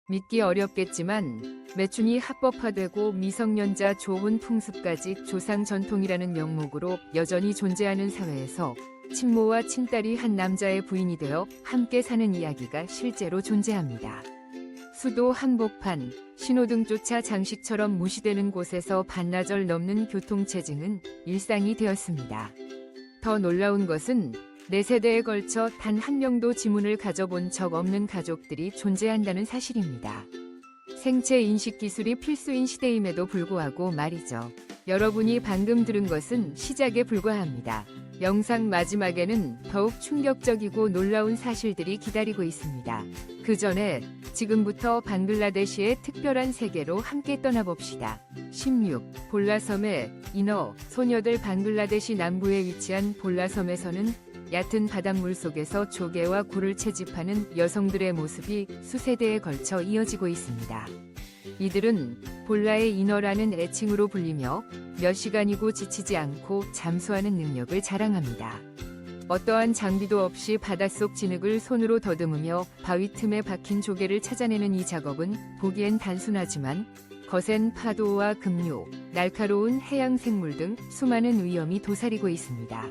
믿기 어렵겠지만 매춘이 합법화되고 미성년자 조혼 풍습까지 조상 전통이라는 명목으로 여전히 존재하는 사회에서 친모와 친딸이 한 남자의 부인이 되어 함께 사는 이야기가 실제로 존재합니다. 수도 한복판, 신호등조차 장식처럼 무시되는 곳에서 반나절 넘는 교통체증은 일상이 되었습니다. 더 놀라운 것은 4세대에 걸쳐 단 한 명도 지문을 가져본 적 없는 가족들이 존재한다는 사실입니다. 생체 인식 기술이 필수인 시대임에도 불구하고 말이죠. 여러분이 방금 들은 것은 시작에 불과합니다. 영상 마지막에는 더욱 충격적이고 놀라운 사실들이 기다리고 있습니다. 그 전에 지금부터 방글라데시의 특별한 세계로 함께 떠나봅시다. 16. 볼라섬의 이너 소녀들. 방글라데시 남부에 위치한 볼라섬에서는 얕은 바닷물 속에서 조개와 굴을 채집하는 여성들의 모습이 수세대에 걸쳐 이어지고 있습니다. 이들은 볼라의 이너라는 애칭으로 불리며 몇 시간이고 지치지 않고 잠수하는 능력을 자랑합니다. 어떠한 장비도 없이 바닷속 진흙을 손으로 더듬으며 바위 틈에 박힌 조개를 찾아내는 이 작업은 보기엔 단순하지만 거센 파도와 급류, 날카로운 해양 생물 등 수많은 위험이 도사리고 있습니다.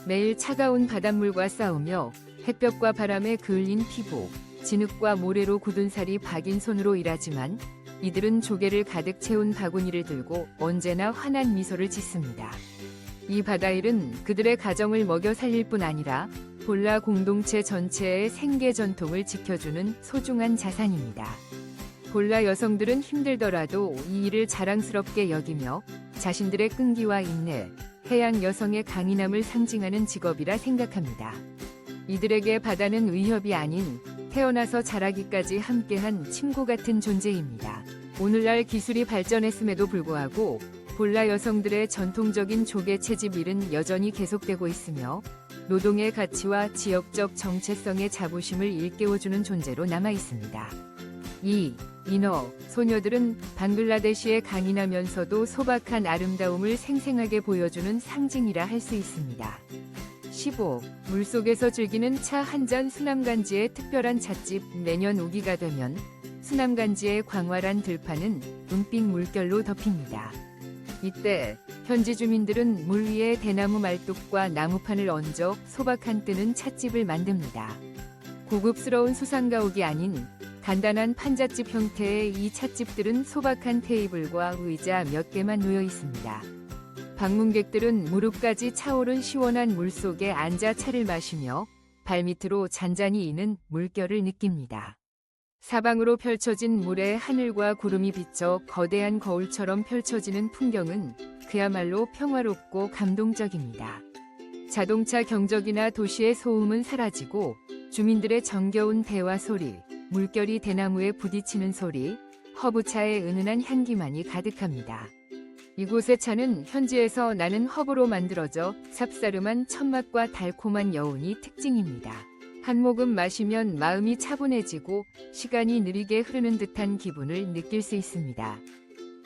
매일 차가운 바닷물과 싸우며 햇볕과 바람에 그을린 피부, 진흙과 모래로 굳은 살이 박인 손으로 일하지만 이들은 조개를 가득 채운 바구니를 들고 언제나 환한 미소를 짓습니다. 이 바다일은 그들의 가정을 먹여 살릴 뿐 아니라 볼라 공동체 전체의 생계 전통을 지켜주는 소중한 자산입니다. 볼라 여성들은 힘들더라도 이 일을 자랑스럽게 여기며 자신들의 끈기와 인내, 해양 여성의 강인함을 상징하는 직업이라 생각합니다. 이들에게 바다는 위협이 아닌 태어나서 자라기까지 함께한 친구 같은 존재입니다. 오늘날 기술이 발전했음에도 불구하고 볼라 여성들의 전통적인 조개 채집 일은 여전히 계속되고 있으며 노동의 가치와 지역적 정체성의 자부심을 일깨워주는 존재로 남아 있습니다. 2. 이너 소녀들은 방글라데시의 강인하면서도 소박한 아름다움을 생생하게 보여주는 상징이라 할 수 있습니다. 15. 물속에서 즐기는 차 한 잔. 수남간지의 특별한 찻집. 매년 우기가 되면 수남간지의 광활한 들판은 은빛 물결로 덮입니다. 이때 현지 주민들은 물 위에 대나무 말뚝과 나무판을 얹어 소박한 뜨는 찻집을 만듭니다. 고급스러운 수상가옥이 아닌 간단한 판잣집 형태의 이 찻집들은 소박한 테이블과 의자 몇 개만 놓여 있습니다. 방문객들은 무릎까지 차오른 시원한 물 속에 앉아 차를 마시며 발밑으로 잔잔히 이는 물결을 느낍니다. 사방으로 펼쳐진 물에 하늘과 구름이 비쳐 거대한 거울처럼 펼쳐지는 풍경은 그야말로 평화롭고 감동적입니다. 자동차 경적이나 도시의 소음은 사라지고 주민들의 정겨운 대화 소리, 물결이 대나무에 부딪히는 소리, 허브차의 은은한 향기만이 가득합니다. 이곳의 차는 현지에서 나는 허브로 만들어져 쌉싸름한 첫맛과 달콤한 여운이 특징입니다. 한 모금 마시면 마음이 차분해지고 시간이 느리게 흐르는 듯한 기분을 느낄 수 있습니다.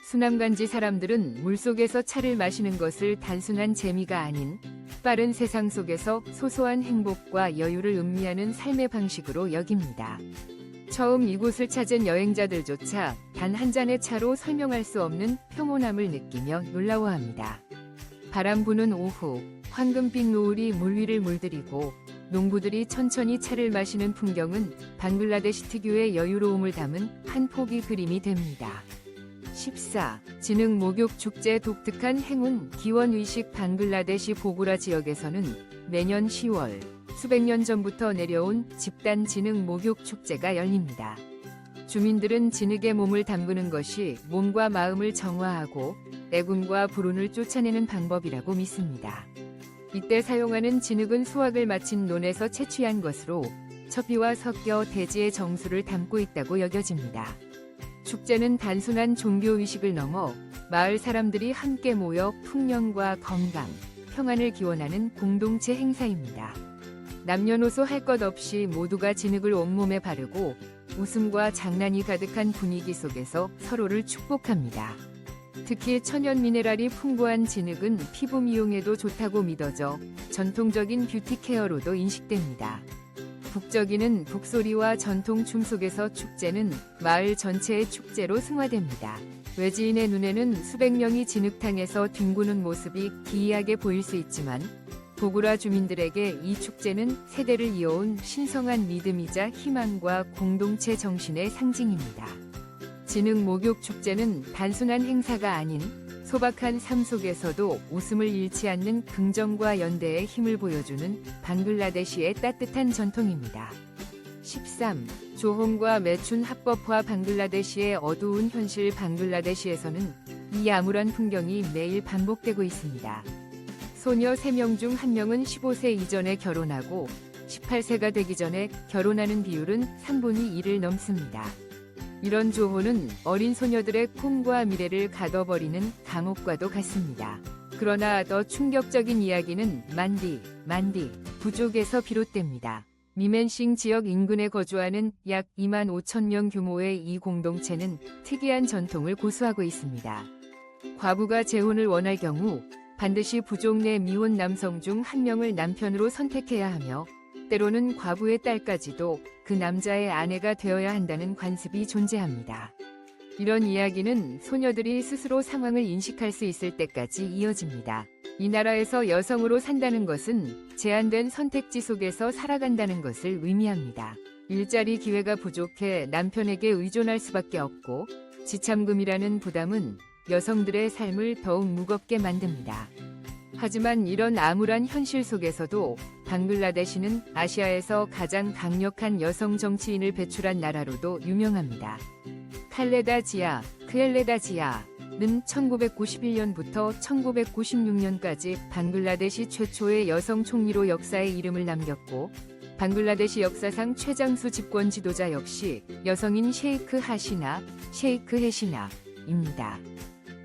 수남간지 사람들은 물속에서 차를 마시는 것을 단순한 재미가 아닌 빠른 세상 속에서 소소한 행복과 여유를 음미하는 삶의 방식으로 여깁니다. 처음 이곳을 찾은 여행자들조차 단 한 잔의 차로 설명할 수 없는 평온함을 느끼며 놀라워합니다. 바람 부는 오후, 황금빛 노을이 물 위를 물들이고 농부들이 천천히 차를 마시는 풍경은 방글라데시 특유의 여유로움을 담은 한 폭의 그림이 됩니다. 14. 진흙 목욕 축제. 독특한 행운 기원의식. 방글라데시 보구라 지역에서는 매년 10월 수백 년 전부터 내려온 집단 진흙 목욕 축제가 열립니다. 주민들은 진흙에 몸을 담그는 것이 몸과 마음을 정화하고 애군과 불운을 쫓아내는 방법이라고 믿습니다. 이때 사용하는 진흙은 수확을 마친 논에서 채취한 것으로 첩비와 섞여 대지의 정수를 담고 있다고 여겨집니다. 축제는 단순한 종교의식을 넘어 마을 사람들이 함께 모여 풍년과 건강, 평안을 기원하는 공동체 행사입니다. 남녀노소 할 것 없이 모두가 진흙을 온몸에 바르고 웃음과 장난이 가득한 분위기 속에서 서로를 축복합니다. 특히 천연 미네랄이 풍부한 진흙은 피부 미용에도 좋다고 믿어져 전통적인 뷰티 케어로도 인식됩니다. 북적이는 북소리와 전통 춤 속에서 축제는 마을 전체의 축제로 승화됩니다. 외지인의 눈에는 수백 명이 진흙탕에서 뒹구는 모습이 기이하게 보일 수 있지만 보구라 주민들에게 이 축제는 세대를 이어온 신성한 믿음이자 희망과 공동체 정신의 상징입니다. 진흙 목욕 축제는 단순한 행사가 아닌 소박한 삶 속에서도 웃음을 잃지 않는 긍정과 연대의 힘을 보여주는 방글라데시의 따뜻한 전통입니다. 13. 조홍과 매춘 합법화. 방글라데시의 어두운 현실. 방글라데시에서는 이 암울한 풍경이 매일 반복되고 있습니다. 소녀 3명 중 1명은 15세 이전에 결혼하고 18세가 되기 전에 결혼하는 비율은 3분의 1을 넘습니다. 이런 조혼은 어린 소녀들의 꿈과 미래를 가둬버리는 감옥과도 같습니다. 그러나 더 충격적인 이야기는 만디 부족에서 비롯됩니다. 미멘싱 지역 인근에 거주하는 약 2만 5천 명 규모의 이 공동체는 특이한 전통을 고수하고 있습니다. 과부가 재혼을 원할 경우 반드시 부족 내 미혼 남성 중 1명을 남편으로 선택해야 하며 때로는 과부의 딸까지도 그 남자의 아내가 되어야 한다는 관습이 존재합니다. 이런 이야기는 소녀들이 스스로 상황을 인식할 수 있을 때까지 이어집니다. 이 나라에서 여성으로 산다는 것은 제한된 선택지 속에서 살아간다는 것을 의미합니다. 일자리 기회가 부족해 남편에게 의존할 수밖에 없고 지참금이라는 부담은 여성들의 삶을 더욱 무겁게 만듭니다. 하지만 이런 암울한 현실 속에서도 방글라데시는 아시아에서 가장 강력한 여성 정치인을 배출한 나라로도 유명합니다. 칼레다 지아, 크엘레다 지아는 1991년부터 1996년까지 방글라데시 최초의 여성 총리로 역사에 이름을 남겼고 방글라데시 역사상 최장수 집권 지도자 역시 여성인 셰이크 헤시나입니다.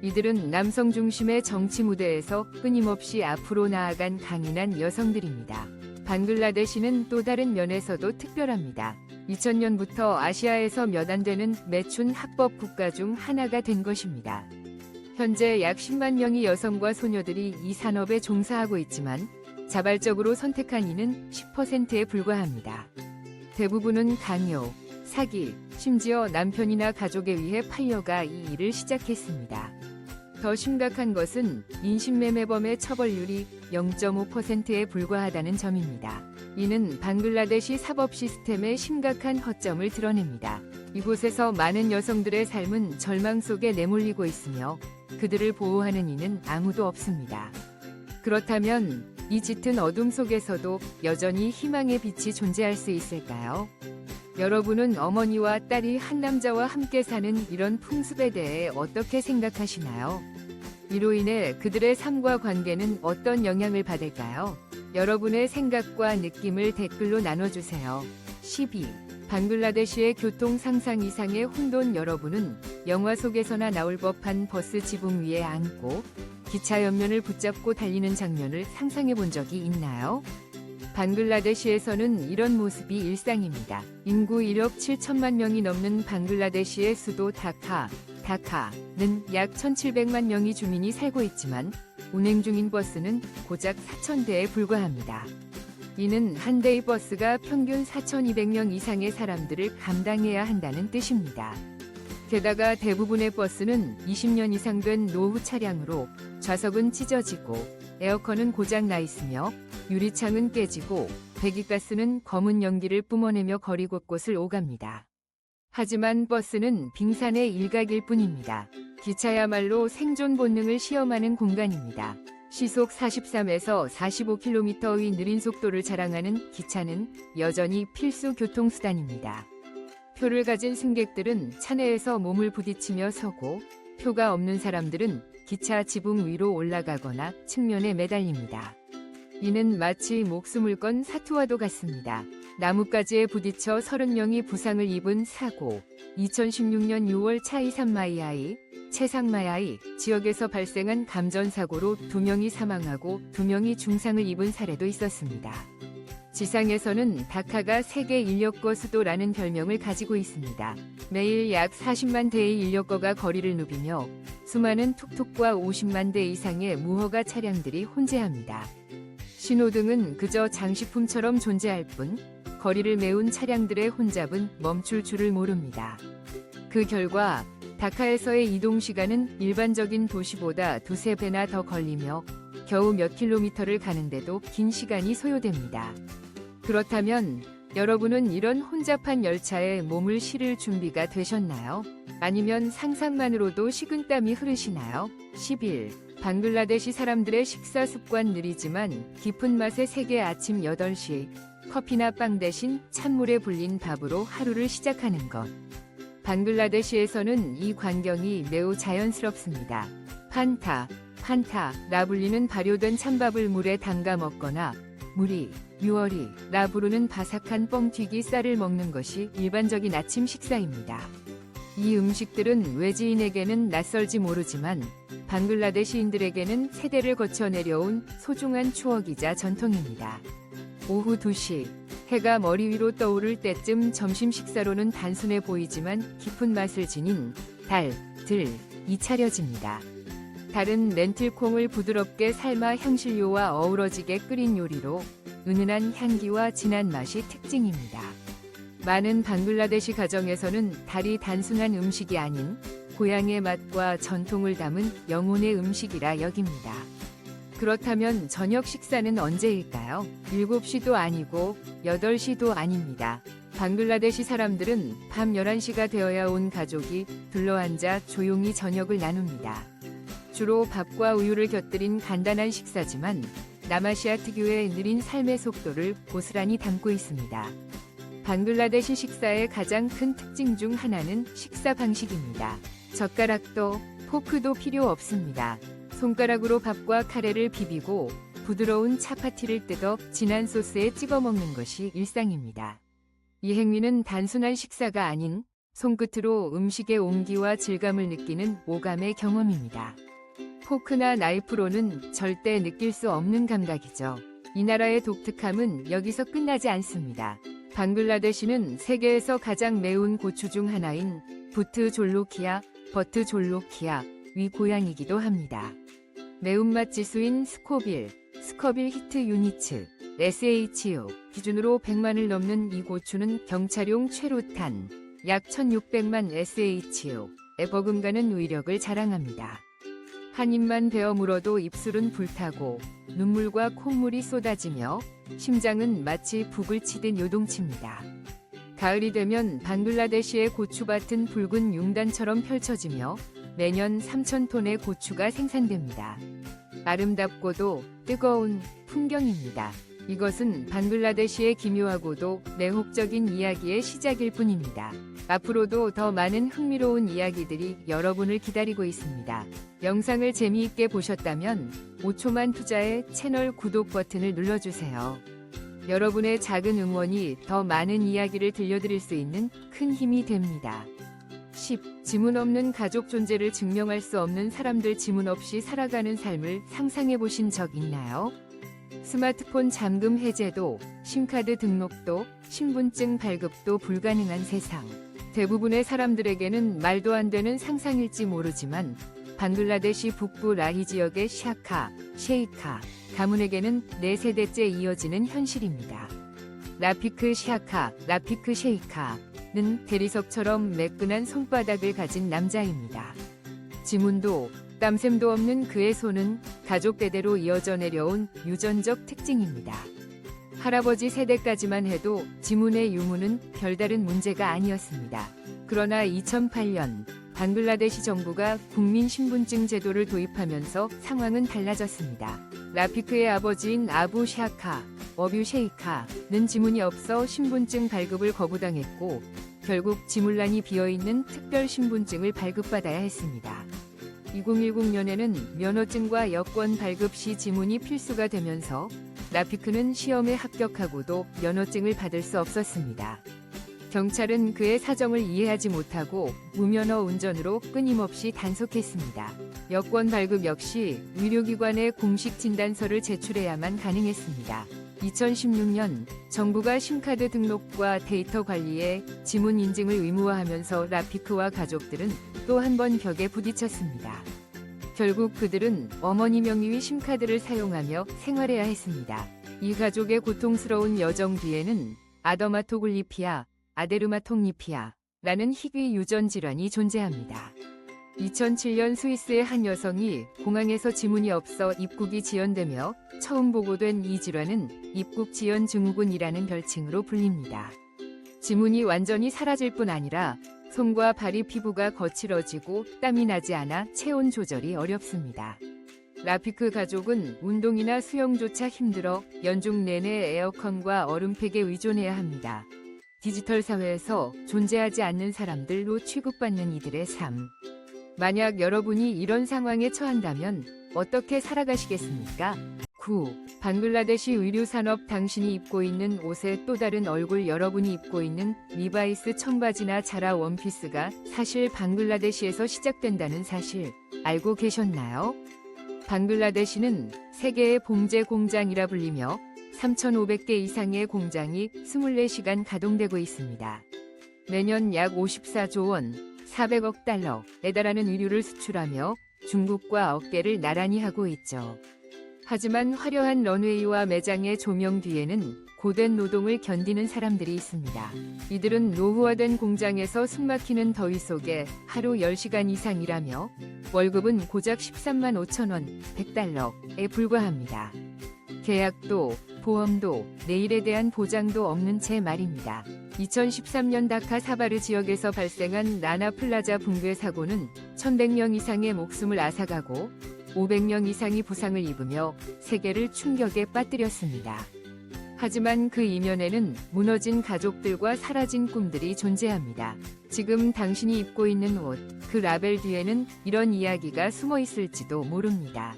이들은 남성 중심의 정치 무대에서 끊임없이 앞으로 나아간 강인한 여성들입니다. 방글라데시는 또 다른 면에서도 특별합니다. 2000년부터 아시아에서 몇 안 되는 매춘 합법 국가 중 하나가 된 것입니다. 현재 약 10만 명의 여성과 소녀들이 이 산업에 종사하고 있지만 자발적으로 선택한 이는 10%에 불과합니다. 대부분은 강요, 사기, 심지어 남편이나 가족에 의해 팔려가 이 일을 시작했습니다. 더 심각한 것은 인신매매범의 처벌률이 0.5%에 불과하다는 점입니다. 이는 방글라데시 사법 시스템의 심각한 허점을 드러냅니다. 이곳에서 많은 여성들의 삶은 절망 속에 내몰리고 있으며 그들을 보호하는 이는 아무도 없습니다. 그렇다면 이 짙은 어둠 속에서도 여전히 희망의 빛이 존재할 수 있을까요? 여러분은 어머니와 딸이 한 남자와 함께 사는 이런 풍습에 대해 어떻게 생각하시나요? 이로 인해 그들의 삶과 관계는 어떤 영향을 받을까요? 여러분의 생각과 느낌을 댓글로 나눠주세요. 12. 방글라데시의 교통 상상 이상의 혼돈. 여러분은 영화 속에서나 나올 법한 버스 지붕 위에 앉고 기차 옆면을 붙잡고 달리는 장면을 상상해 본 적이 있나요? 방글라데시에서는 이런 모습이 일상입니다. 인구 1억 7천만 명이 넘는 방글라데시의 수도 다카는 약 1,700만 명의 주민이 살고 있지만 운행 중인 버스는 고작 4,000대에 불과합니다. 이는 한 대의 버스가 평균 4,200명 이상의 사람들을 감당해야 한다는 뜻입니다. 게다가 대부분의 버스는 20년 이상 된 노후 차량으로 좌석은 찢어지고 에어컨은 고장 나 있으며 유리창은 깨지고 배기가스는 검은 연기를 뿜어내며 거리 곳곳을 오갑니다. 하지만 버스는 빙산의 일각일 뿐입니다. 기차야말로 생존 본능을 시험하는 공간입니다. 시속 43에서 45km의 느린 속도를 자랑하는 기차는 여전히 필수 교통수단입니다. 표를 가진 승객들은 차내에서 몸을 부딪히며 서고 표가 없는 사람들은 기차 지붕 위로 올라가거나 측면에 매달립니다. 이는 마치 목숨을 건 사투와도 같습니다. 나뭇가지에 부딪혀 30명이 부상을 입은 사고. 2016년 6월 차이산마이아이, 채상마야이 지역에서 발생한 감전사고로 2명이 사망하고 2명이 중상을 입은 사례도 있었습니다. 지상에서는 다카가 세계 인력거 수도라는 별명을 가지고 있습니다. 매일 약 40만 대의 인력거가 거리를 누비며 수많은 툭툭과 50만 대 이상의 무허가 차량들이 혼재합니다. 신호등은 그저 장식품처럼 존재할 뿐 거리를 메운 차량들의 혼잡은 멈출 줄을 모릅니다. 그 결과 다카에서의 이동 시간은 일반적인 도시보다 두세 배나 더 걸리며 겨우 몇 킬로미터를 가는데도 긴 시간이 소요됩니다. 그렇다면 여러분은 이런 혼잡한 열차에 몸을 실을 준비가 되셨나요? 아니면 상상만으로도 식은땀이 흐르시나요? 10일, 방글라데시 사람들의 식사 습관 느리지만 깊은 맛의 세계. 아침 8시, 커피나 빵 대신 찬물에 불린 밥으로 하루를 시작하는 것. 방글라데시에서는 이 광경이 매우 자연스럽습니다. 판타라 불리는 발효된 찬밥을 물에 담가 먹거나 뮤어리라 부르는 바삭한 뻥튀기 쌀을 먹는 것이 일반적인 아침 식사입니다. 이 음식들은 외지인에게는 낯설지 모르지만 방글라데시인들에게는 세대를 거쳐 내려온 소중한 추억이자 전통입니다. 오후 2시, 해가 머리 위로 떠오를 때쯤 점심 식사로는 단순해 보이지만 깊은 맛을 지닌 들이 차려집니다. 달은 렌틸콩을 부드럽게 삶아 향신료와 어우러지게 끓인 요리로 은은한 향기와 진한 맛이 특징입니다. 많은 방글라데시 가정에서는 달이 단순한 음식이 아닌 고향의 맛과 전통을 담은 영혼의 음식이라 여깁니다. 그렇다면 저녁 식사는 언제일까요? 7시도 아니고 8시도 아닙니다. 방글라데시 사람들은 밤 11시가 되어야 온 가족이 둘러앉아 조용히 저녁을 나눕니다. 주로 밥과 우유를 곁들인 간단한 식사지만 남아시아 특유의 느린 삶의 속도를 고스란히 담고 있습니다. 방글라데시 식사의 가장 큰 특징 중 하나는 식사 방식입니다. 젓가락도 포크도 필요 없습니다. 손가락으로 밥과 카레를 비비고 부드러운 차파티를 뜯어 진한 소스에 찍어 먹는 것이 일상입니다. 이 행위는 단순한 식사가 아닌 손끝으로 음식의 온기와 질감을 느끼는 오감의 경험입니다. 포크나 나이프로는 절대 느낄 수 없는 감각이죠. 이 나라의 독특함은 여기서 끝나지 않습니다. 방글라데시는 세계에서 가장 매운 고추 중 하나인 버트 졸로키아 위 고향이기도 합니다. 매운맛 지수인 스코빌 히트 유니츠 SHU 기준으로 100만을 넘는 이 고추는 경찰용 최루탄 약 1600만 SHU에 버금가는 위력을 자랑합니다. 한 입만 베어 물어도 입술은 불타고 눈물과 콧물이 쏟아지며 심장은 마치 북을 치듯 요동칩니다. 가을이 되면 방글라데시의 고추밭은 붉은 융단처럼 펼쳐지며 매년 3,000톤의 고추가 생산됩니다. 아름답고도 뜨거운 풍경입니다. 이것은 방글라데시의 기묘하고도 매혹적인 이야기의 시작일 뿐입니다. 앞으로도 더 많은 흥미로운 이야기들이 여러분을 기다리고 있습니다. 영상을 재미있게 보셨다면 5초만 투자해 채널 구독 버튼을 눌러주세요. 여러분의 작은 응원이 더 많은 이야기를 들려드릴 수 있는 큰 힘이 됩니다. 10. 지문 없는 가족 존재를 증명할 수 없는 사람들. 지문 없이 살아가는 삶을 상상해 보신 적 있나요? 스마트폰 잠금 해제도, 심카드 등록도, 신분증 발급도 불가능한 세상. 대부분의 사람들에게는 말도 안 되는 상상일지 모르지만 방글라데시 북부 라히 지역의 셰이카 가문에게는 4세대째 이어지는 현실입니다. 라피크 셰이카는 대리석처럼 매끈한 손바닥을 가진 남자입니다. 지문도 땀샘도 없는 그의 손은 가족 대대로 이어져 내려온 유전적 특징입니다. 할아버지 세대까지만 해도 지문의 유무는 별다른 문제가 아니었습니다. 그러나 2008년 방글라데시 정부가 국민 신분증 제도를 도입하면서 상황은 달라졌습니다. 라피크의 아버지인 어뷰 셰이카는 지문이 없어 신분증 발급을 거부당했고 결국 지문란이 비어있는 특별 신분증을 발급받아야 했습니다. 2010년에는 면허증과 여권 발급 시 지문이 필수가 되면서 라피크는 시험에 합격하고도 면허증을 받을 수 없었습니다. 경찰은 그의 사정을 이해하지 못하고 무면허 운전으로 끊임없이 단속했습니다. 여권 발급 역시 의료기관에 공식 진단서를 제출해야만 가능했습니다. 2016년 정부가 심카드 등록과 데이터 관리에 지문 인증을 의무화하면서 라피크와 가족들은 또 한 번 벽에 부딪혔습니다. 결국 그들은 어머니 명의의 심카드를 사용하며 생활해야 했습니다. 이 가족의 고통스러운 여정 뒤에는 아더마토글리피아, 아데르마톡리피아라는 희귀 유전 질환이 존재합니다. 2007년 스위스의 한 여성이 공항에서 지문이 없어 입국이 지연되며 처음 보고된 이 질환은 입국 지연 증후군이라는 별칭으로 불립니다. 지문이 완전히 사라질 뿐 아니라 손과 발이 피부가 거칠어지고 땀이 나지 않아 체온 조절이 어렵습니다. 라피크 가족은 운동이나 수영조차 힘들어 연중 내내 에어컨과 얼음팩에 의존해야 합니다. 디지털 사회에서 존재하지 않는 사람들로 취급받는 이들의 삶. 만약 여러분이 이런 상황에 처한다면 어떻게 살아가시겠습니까? 9. 방글라데시 의류산업. 당신이 입고 있는 옷의 또 다른 얼굴. 여러분이 입고 있는 리바이스 청바지나 자라 원피스가 사실 방글라데시에서 시작된다는 사실 알고 계셨나요? 방글라데시는 세계의 봉제 공장이라 불리며 3,500개 이상의 공장이 24시간 가동되고 있습니다. 매년 약 54조 원, 400억 달러에 달하는 의류를 수출하며 중국과 어깨를 나란히 하고 있죠. 하지만 화려한 런웨이와 매장의 조명 뒤에는 고된 노동을 견디는 사람들이 있습니다. 이들은 노후화된 공장에서 숨막히는 더위 속에 하루 10시간 이상 일하며 월급은 고작 13만 5천 원, 100달러에 불과합니다. 계약도, 보험도, 내일에 대한 보장도 없는 채 말입니다. 2013년 다카 사바르 지역에서 발생한 라나 플라자 붕괴 사고는 1,100명 이상의 목숨을 앗아가고 500명 이상이 부상을 입으며 세계를 충격에 빠뜨렸습니다. 하지만 그 이면에는 무너진 가족들과 사라진 꿈들이 존재합니다. 지금 당신이 입고 있는 옷, 그 라벨 뒤에는 이런 이야기가 숨어 있을지도 모릅니다.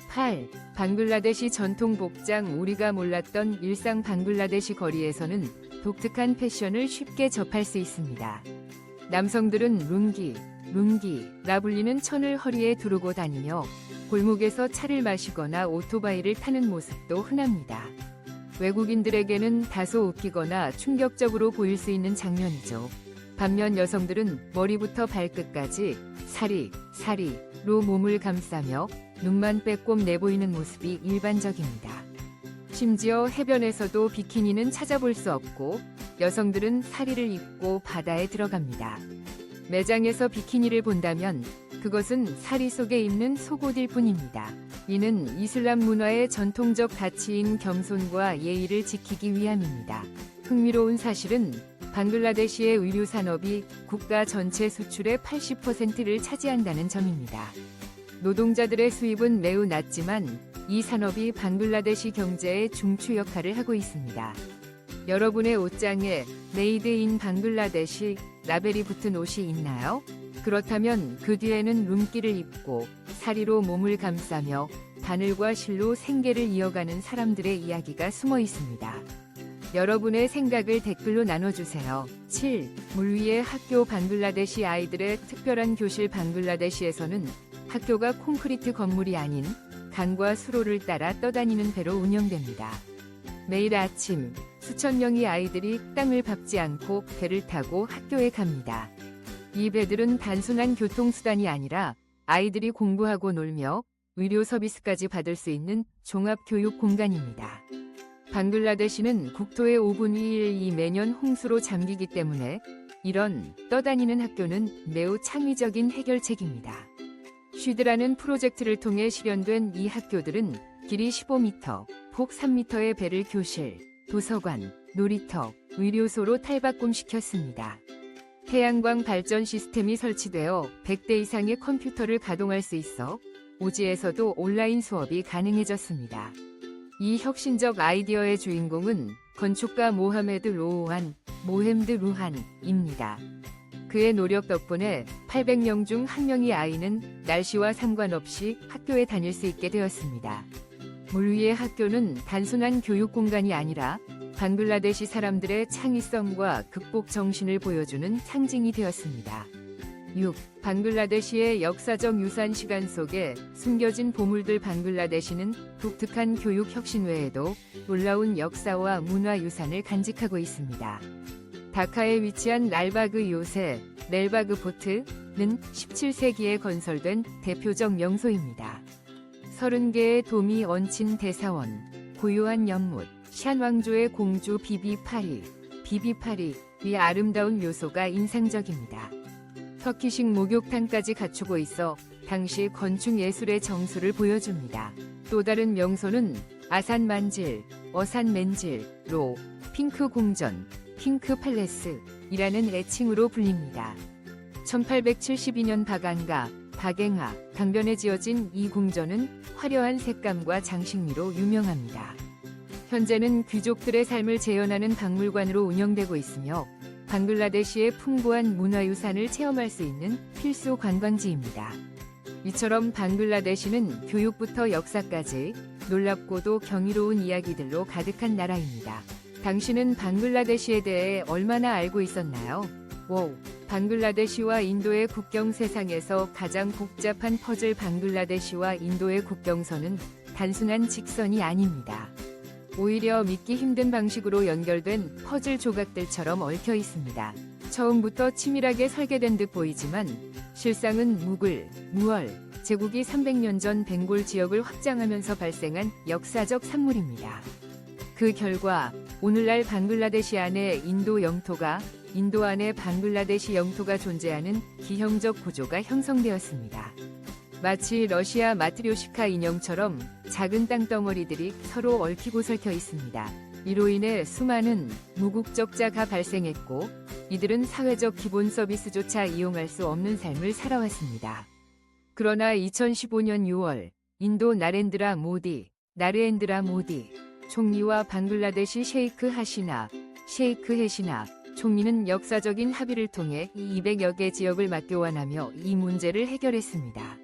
8. 방글라데시 전통 복장. 우리가 몰랐던 일상. 방글라데시 거리에서는 독특한 패션을 쉽게 접할 수 있습니다. 남성들은 룽기라 불리는 천을 허리에 두르고 다니며 골목에서 차를 마시거나 오토바이를 타는 모습도 흔합니다. 외국인들에게는 다소 웃기거나 충격적으로 보일 수 있는 장면이죠. 반면 여성들은 머리부터 발끝까지 사리로 몸을 감싸며 눈만 빼꼼 내보이는 모습이 일반적입니다. 심지어 해변에서도 비키니는 찾아볼 수 없고 여성들은 사리를 입고 바다에 들어갑니다. 매장에서 비키니를 본다면 그것은 사리 속에 입는 속옷일 뿐입니다. 이는 이슬람 문화의 전통적 가치인 겸손과 예의를 지키기 위함입니다. 흥미로운 사실은 방글라데시의 의류 산업이 국가 전체 수출의 80%를 차지한다는 점입니다. 노동자들의 수입은 매우 낮지만 이 산업이 방글라데시 경제의 중추 역할을 하고 있습니다. 여러분의 옷장에 메이드 인 방글라데시 라벨이 붙은 옷이 있나요? 그렇다면 그 뒤에는 룸기를 입고 사리로 몸을 감싸며 바늘과 실로 생계를 이어가는 사람들의 이야기가 숨어 있습니다. 여러분의 생각을 댓글로 나눠주세요. 7. 물 위의 학교. 방글라데시 아이들의 특별한 교실. 방글라데시에서는 학교가 콘크리트 건물이 아닌 강과 수로를 따라 떠다니는 배로 운영됩니다. 매일 아침 수천 명의 아이들이 땅을 밟지 않고 배를 타고 학교에 갑니다. 이 배들은 단순한 교통수단이 아니라 아이들이 공부하고 놀며 의료 서비스까지 받을 수 있는 종합교육 공간입니다. 방글라데시는 국토의 5분의 1이 매년 홍수로 잠기기 때문에 이런 떠다니는 학교는 매우 창의적인 해결책입니다. 쉬드라는 프로젝트를 통해 실현된 이 학교들은 길이 15m, 폭 3m의 배를 교실, 도서관, 놀이터, 의료소로 탈바꿈시켰습니다. 태양광 발전 시스템이 설치되어 100대 이상의 컴퓨터를 가동할 수 있어 오지에서도 온라인 수업이 가능해졌습니다. 이 혁신적 아이디어의 주인공은 건축가 모하메드 루한입니다. 그의 노력 덕분에 800명 중 1명의 아이는 날씨와 상관없이 학교에 다닐 수 있게 되었습니다. 물 위의 학교는 단순한 교육 공간이 아니라 방글라데시 사람들의 창의성과 극복 정신을 보여주는 상징이 되었습니다. 6. 방글라데시의 역사적 유산. 시간 속에 숨겨진 보물들. 방글라데시는 독특한 교육 혁신 외에도 놀라운 역사와 문화 유산을 간직하고 있습니다. 다카에 위치한 랄바그 요새, 렐바그 포트는 17세기에 건설된 대표적 명소입니다. 30개의 돔이 얹힌 대사원, 고요한 연못, 샨 왕조의 공주 비비파리, 이 아름다운 묘소가 인상적입니다. 터키식 목욕탕까지 갖추고 있어 당시 건축 예술의 정수를 보여줍니다. 또 다른 명소는 아산 만질, 어산 맨질로 핑크 궁전, 핑크 팔레스이라는 애칭으로 불립니다. 1872년 박앵하 강변에 지어진 이 궁전은 화려한 색감과 장식미로 유명합니다. 현재는 귀족들의 삶을 재현하는 박물관으로 운영되고 있으며 방글라데시의 풍부한 문화유산을 체험할 수 있는 필수 관광지입니다. 이처럼 방글라데시는 교육부터 역사까지 놀랍고도 경이로운 이야기들로 가득한 나라입니다. 당신은 방글라데시에 대해 얼마나 알고 있었나요? 방글라데시와 인도의 국경 세상에서 가장 복잡한 퍼즐 방글라데시와 인도의 국경선은 단순한 직선이 아닙니다. 오히려 믿기 힘든 방식으로 연결된 퍼즐 조각들처럼 얽혀 있습니다. 처음부터 치밀하게 설계된 듯 보이지만 실상은 무월 제국이 300년 전 벵골 지역을 확장하면서 발생한 역사적 산물입니다. 그 결과 오늘날 방글라데시 안에 인도 영토가, 인도 안에 방글라데시 영토가 존재하는 기형적 구조가 형성되었습니다. 마치 러시아 마트료시카 인형처럼 작은 땅덩어리들이 서로 얽히고 설켜 있습니다. 이로 인해 수많은 무국적자가 발생했고 이들은 사회적 기본 서비스조차 이용할 수 없는 삶을 살아왔습니다. 그러나 2015년 6월 인도 나렌드라 모디 총리와 방글라데시 셰이크 헤시나 총리는 역사적인 합의를 통해 200여 개 지역을 맞교환하며 이 문제를 해결했습니다.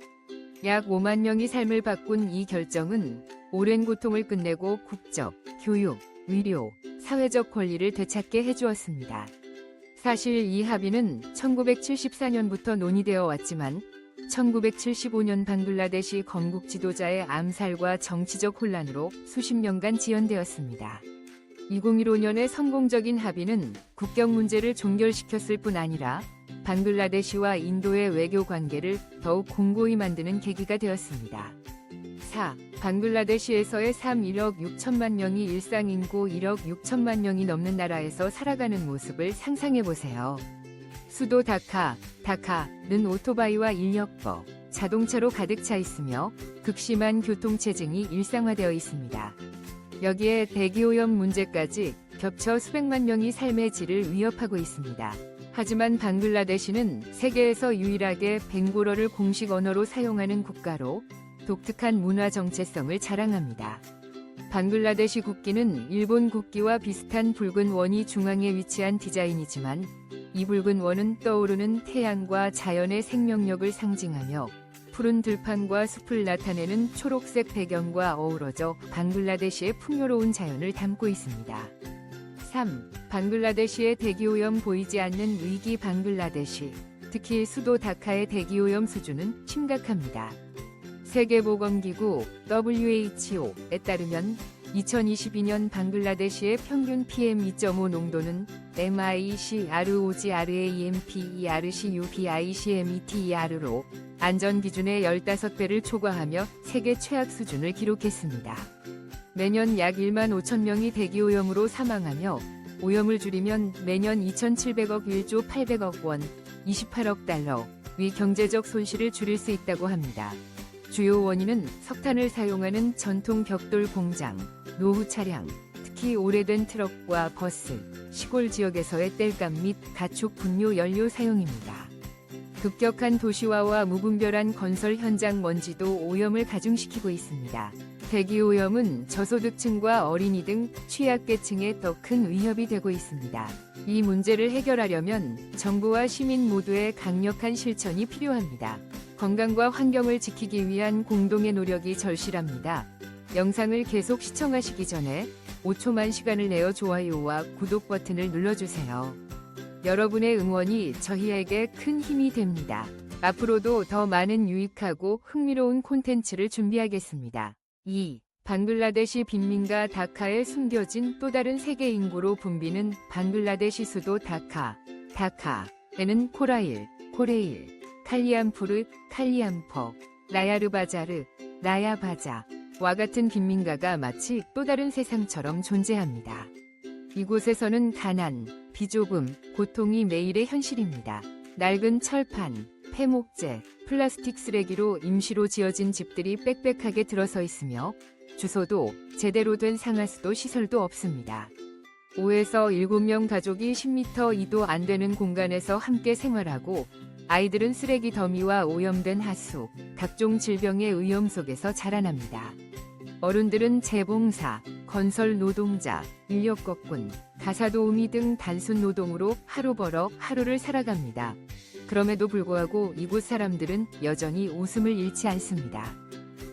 약 5만 명이 삶을 바꾼 이 결정은 오랜 고통을 끝내고 국적, 교육, 의료, 사회적 권리를 되찾게 해주었습니다. 사실 이 합의는 1974년부터 논의되어 왔지만 1975년 방글라데시 건국 지도자의 암살과 정치적 혼란으로 수십 년간 지연되었습니다. 2015년의 성공적인 합의는 국경 문제를 종결시켰을 뿐 아니라 방글라데시와 인도의 외교 관계를 더욱 공고히 만드는 계기가 되었습니다. 4. 방글라데시에서의 1억 6천만 명이 일상인구 1억 6천만 명이 넘는 나라에서 살아가는 모습을 상상해보세요. 수도 다카는 오토바이와 인력거, 자동차로 가득 차 있으며 극심한 교통체증이 일상화되어 있습니다. 여기에 대기오염 문제까지 겹쳐 수백만 명이 삶의 질을 위협하고 있습니다. 하지만 방글라데시는 세계에서 유일하게 벵골어를 공식 언어로 사용하는 국가로 독특한 문화 정체성을 자랑합니다. 방글라데시 국기는 일본 국기와 비슷한 붉은 원이 중앙에 위치한 디자인이지만 이 붉은 원은 떠오르는 태양과 자연의 생명력을 상징하며 푸른 들판과 숲을 나타내는 초록색 배경과 어우러져 방글라데시의 풍요로운 자연을 담고 있습니다. 3. 방글라데시의 대기오염 보이지 않는 위기 방글라데시, 특히 수도 다카의 대기오염 수준은 심각합니다. 세계보건기구 WHO에 따르면 2022년 방글라데시의 평균 PM2.5 농도는 MICROGRAMPERCUBICMETER로 안전기준의 15배를 초과하며 세계 최악 수준을 기록했습니다. 매년 약 1만 5천 명이 대기오염으로 사망하며 오염을 줄이면 매년 2,700억 1조 800억 원, 28억 달러 위 경제적 손실을 줄일 수 있다고 합니다. 주요 원인은 석탄을 사용하는 전통 벽돌 공장, 노후 차량, 특히 오래된 트럭과 버스, 시골 지역에서의 땔감 및 가축 분뇨 연료 사용입니다. 급격한 도시화와 무분별한 건설 현장 먼지도 오염을 가중시키고 있습니다. 대기오염은 저소득층과 어린이 등 취약계층에 더 큰 위협이 되고 있습니다. 이 문제를 해결하려면 정부와 시민 모두의 강력한 실천이 필요합니다. 건강과 환경을 지키기 위한 공동의 노력이 절실합니다. 영상을 계속 시청하시기 전에 5초만 시간을 내어 좋아요와 구독 버튼을 눌러주세요. 여러분의 응원이 저희에게 큰 힘이 됩니다. 앞으로도 더 많은 유익하고 흥미로운 콘텐츠를 준비하겠습니다. 2. 방글라데시 빈민가 다카에 숨겨진 또 다른 세계 인구로 붐비는 방글라데시 수도 다카에는 코레일, 칼리암푸르, 칼리암퍼, 라야바자, 와 같은 빈민가가 마치 또 다른 세상처럼 존재합니다. 이곳에서는 가난, 비좁음, 고통이 매일의 현실입니다. 낡은 철판, 폐목재, 플라스틱 쓰레기로 임시로 지어진 집들이 빽빽하게 들어서 있으며 주소도 제대로 된 상하수도 시설도 없습니다. 5에서 7명 가족이 10m 이도 안 되는 공간에서 함께 생활하고 아이들은 쓰레기 더미와 오염된 하수, 각종 질병의 위험 속에서 자라납니다. 어른들은 재봉사, 건설 노동자, 인력 거꾼, 가사도우미 등 단순 노동으로 하루 벌어 하루를 살아갑니다. 그럼에도 불구하고 이곳 사람들은 여전히 웃음을 잃지 않습니다.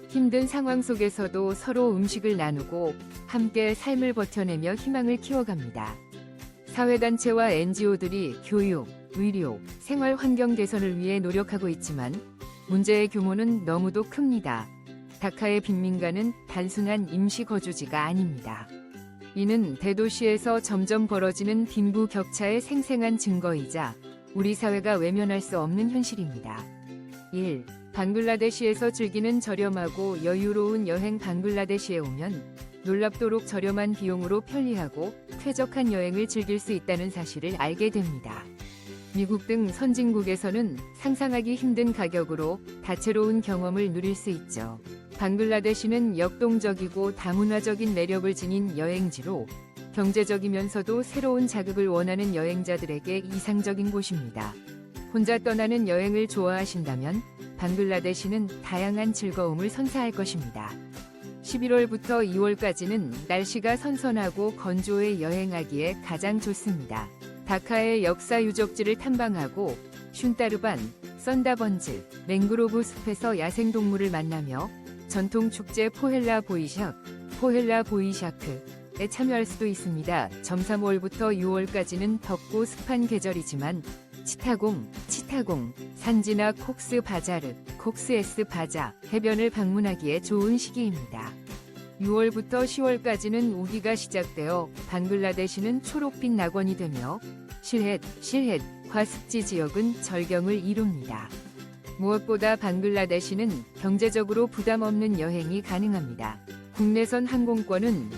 힘든 상황 속에서도 서로 음식을 나누고 함께 삶을 버텨내며 희망을 키워갑니다. 사회단체와 NGO들이 교육, 의료, 생활 환경 개선을 위해 노력하고 있지만 문제의 규모는 너무도 큽니다. 다카의 빈민가는 단순한 임시 거주지가 아닙니다. 이는 대도시에서 점점 벌어지는 빈부 격차의 생생한 증거이자 우리 사회가 외면할 수 없는 현실입니다. 1. 방글라데시에서 즐기는 저렴하고 여유로운 여행. 방글라데시에 오면 놀랍도록 저렴한 비용으로 편리하고 쾌적한 여행을 즐길 수 있다는 사실을 알게 됩니다. 미국 등 선진국에서는 상상하기 힘든 가격으로 다채로운 경험을 누릴 수 있죠. 방글라데시는 역동적이고 다문화적인 매력을 지닌 여행지로 경제적이면서도 새로운 자극을 원하는 여행자들에게 이상적인 곳입니다. 혼자 떠나는 여행을 좋아하신다면 방글라데시는 다양한 즐거움을 선사할 것입니다. 11월부터 2월까지는 날씨가 선선하고 건조해 여행하기에 가장 좋습니다. 다카의 역사 유적지를 탐방하고 슌따르반, 썬다번즈, 맹그로브 숲에서 야생동물을 만나며 전통 축제 포헬라 보이샤크에 참여할 수도 있습니다. 3월부터 6월까지는 덥고 습한 계절이지만 치타공, 산지나 콕스 에스 바자 해변을 방문하기에 좋은 시기입니다. 6월부터 10월까지는 우기가 시작되어 방글라데시는 초록빛 낙원이 되며 실헷, 과습지 지역은 절경을 이룹니다. 무엇보다 방글라데시는 경제적으로 부담 없는 여행이 가능합니다. 국내선 항공권은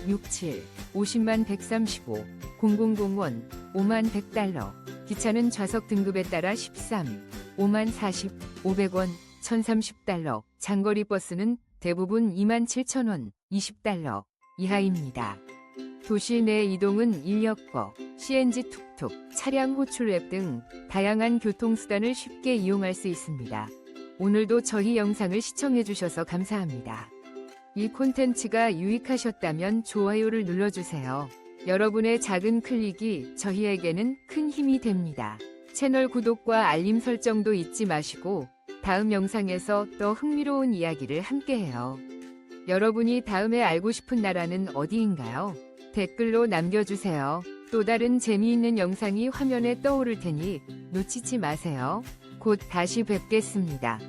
50만 135, 0001, 5만 100달러, 기차는 좌석 등급에 따라 5만 40, 500원, 1030달러, 장거리 버스는 대부분 2만 7천원, 20달러 이하입니다. 도시 내 이동은 인력거, CNG 툭툭, 차량 호출 앱 등 다양한 교통수단을 쉽게 이용할 수 있습니다. 오늘도 저희 영상을 시청해주셔서 감사합니다. 이 콘텐츠가 유익하셨다면 좋아요를 눌러주세요. 여러분의 작은 클릭이 저희에게는 큰 힘이 됩니다. 채널 구독과 알림 설정도 잊지 마시고 다음 영상에서 더 흥미로운 이야기를 함께해요. 여러분이 다음에 알고 싶은 나라는 어디인가요? 댓글로 남겨주세요. 또 다른 재미있는 영상이 화면에 떠오를 테니 놓치지 마세요. 곧 다시 뵙겠습니다.